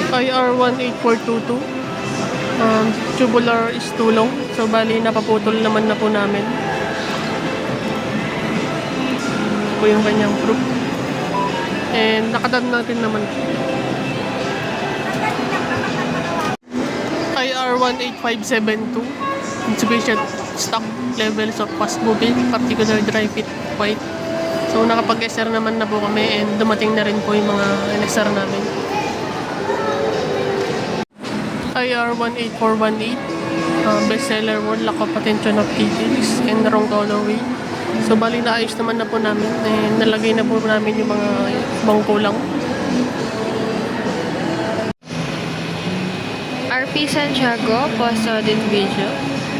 IR18422. Tubular is tulong. So, bali, napaputol naman na po namin. Ito po yung kanyang proof. And, nakadad natin naman. IR18572. Insufficient stock levels of fast moving, particular dry fit white. So, nakapag-SR naman na po kami and dumating na rin po yung mga NSR namin. IR18418, bestseller wall, lack of attention of details, and wrong colorway. So, bali naayos naman na po namin and nalagay na po namin yung mga ibang kulang. RP Santiago, post audit video.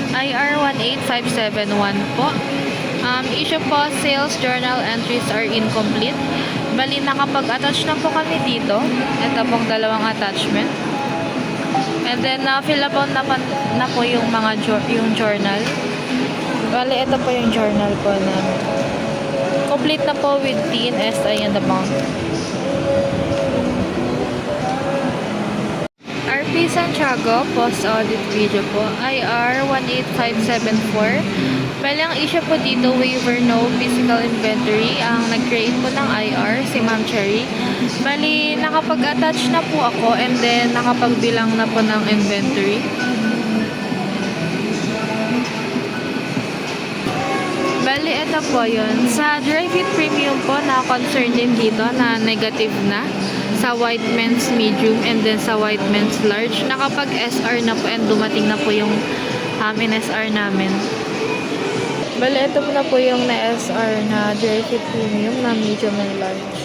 IR18571 po. Issue po, sales journal entries are incomplete. Bali, nakapag-attach na po kami dito. Ito pong dalawang attachment. And then, fill up na po yung mga yung journal. Bali, ito po yung journal po namin. Complete na po with TIN, SI, and amount. RP Santiago, post audit video po. IR18574. Bali, ang issue po dito, waiver no physical inventory. Ang nag-create po ng IR, si Ma'am Cherry. Bali, nakapag-attach na po ako and then nakapagbilang na po ng inventory. Bali, ito po yun. Sa dry fit premium po, na-concern din dito na negative na sa white men's medium and then sa white men's large. Nakapag-SR na po and dumating na po yung NSR namin. Bali, ito na po yung na-SR na dry fit premium na medium and large.